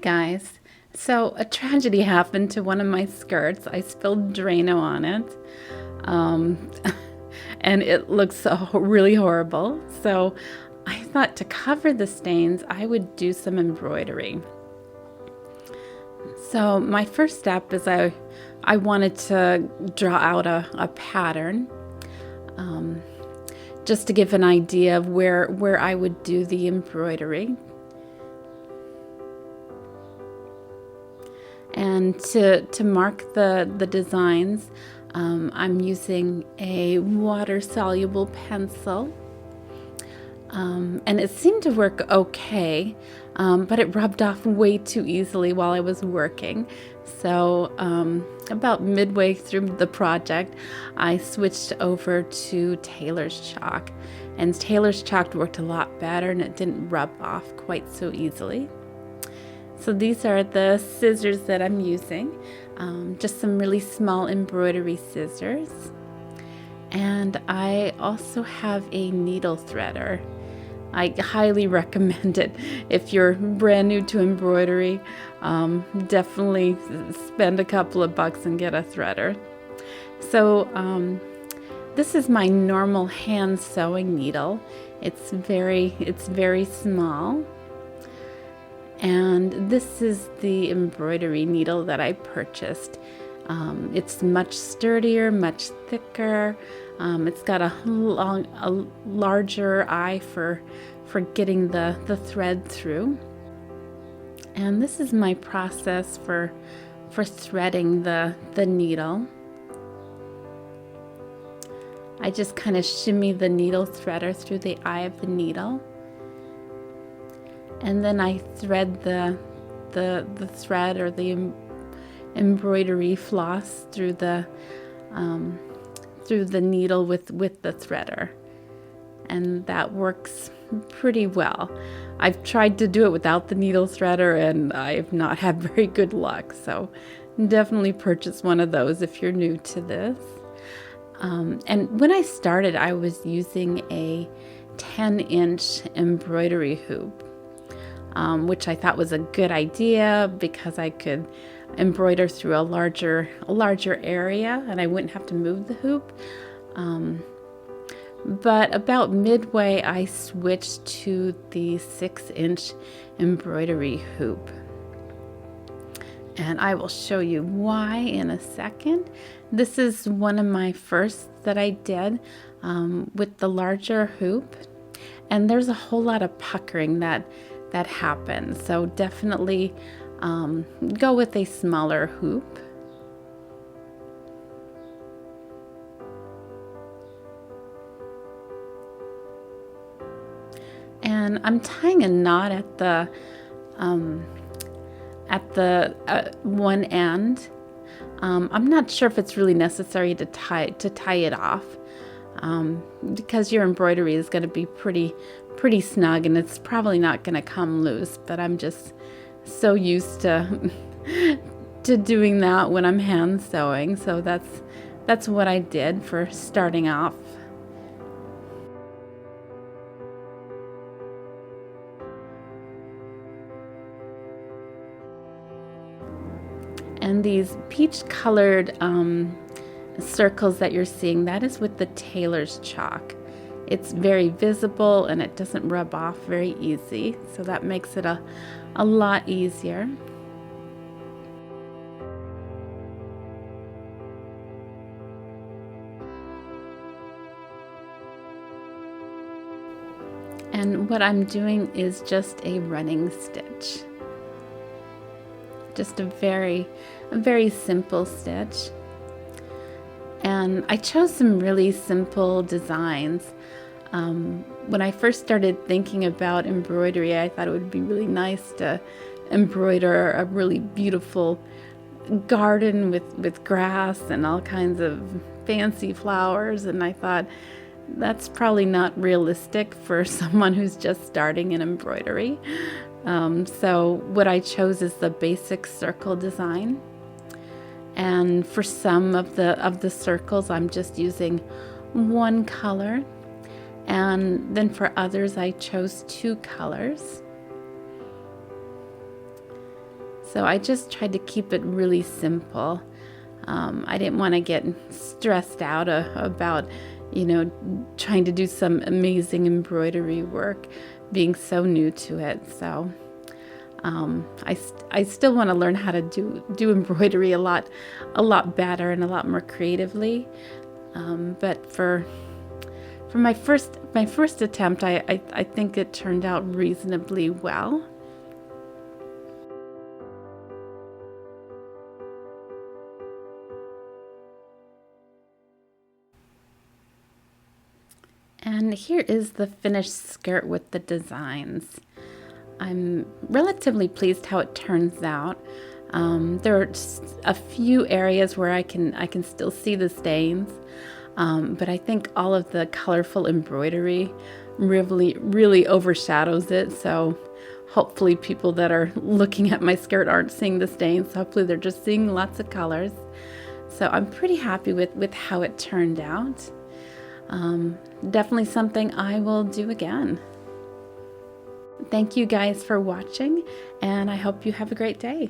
Guys. So a tragedy happened to one of my skirts. I spilled Drano on it. Um, and it looks really horrible. So I thought to cover the stains, I would do some embroidery. So my first step is I wanted to draw out a pattern, just to give an idea of where I would do the embroidery. And to mark the designs, I'm using a water-soluble pencil. And it seemed to work okay, but it rubbed off way too easily while I was working. So about midway through the project, I switched over to Taylor's chalk. And Taylor's chalk worked a lot better and it didn't rub off quite so easily. So these are the scissors that I'm using, just some really small embroidery scissors. And I also have a needle threader. I highly recommend it. If you're brand new to embroidery, definitely spend a couple of bucks and get a threader. So this is my normal hand sewing needle. It's very small. And this is the embroidery needle that I purchased. It's much sturdier, much thicker. It's got a larger eye for getting the thread through. And this is my process for threading the needle. I just kind of shimmy the needle threader through the eye of the needle. And then I thread the thread or the embroidery floss through the needle with the threader, and that works pretty well. I've tried to do it without the needle threader and I've not had very good luck, so definitely purchase one of those if you're new to this. And when I started, I was using a 10-inch embroidery hoop, which I thought was a good idea because I could embroider through a larger area and I wouldn't have to move the hoop. But about midway, I switched to the 6-inch embroidery hoop. And I will show you why in a second. This is one of my first that I did with the larger hoop. And there's a whole lot of puckering that happens. So definitely go with a smaller hoop. And I'm tying a knot at the one end. I'm not sure if it's really necessary to tie it off, because your embroidery is going to be pretty snug and it's probably not going to come loose, but I'm just so used to doing that when I'm hand sewing, so that's what I did for starting off. And these peach colored circles that you're seeing, that is with the Taylor's chalk. It's very visible and it doesn't rub off very easy, so that makes it a lot easier. And what I'm doing is just a running stitch. Just a very simple stitch. And I chose some really simple designs. When I first started thinking about embroidery, I thought it would be really nice to embroider a really beautiful garden with grass and all kinds of fancy flowers, and I thought that's probably not realistic for someone who's just starting in embroidery. So what I chose is the basic circle design. And for some of the circles, I'm just using one color. And then for others, I chose two colors. So I just tried to keep it really simple. I didn't want to get stressed out about, trying to do some amazing embroidery work, being so new to it. So I still want to learn how to do embroidery a lot better and a lot more creatively. But for my first attempt, I think it turned out reasonably well. And here is the finished skirt with the designs. I'm relatively pleased how it turns out. There are a few areas where I can still see the stains, but I think all of the colorful embroidery really overshadows it. So hopefully people that are looking at my skirt aren't seeing the stains. Hopefully they're just seeing lots of colors. So I'm pretty happy with how it turned out. Definitely something I will do again. Thank you guys for watching, and I hope you have a great day.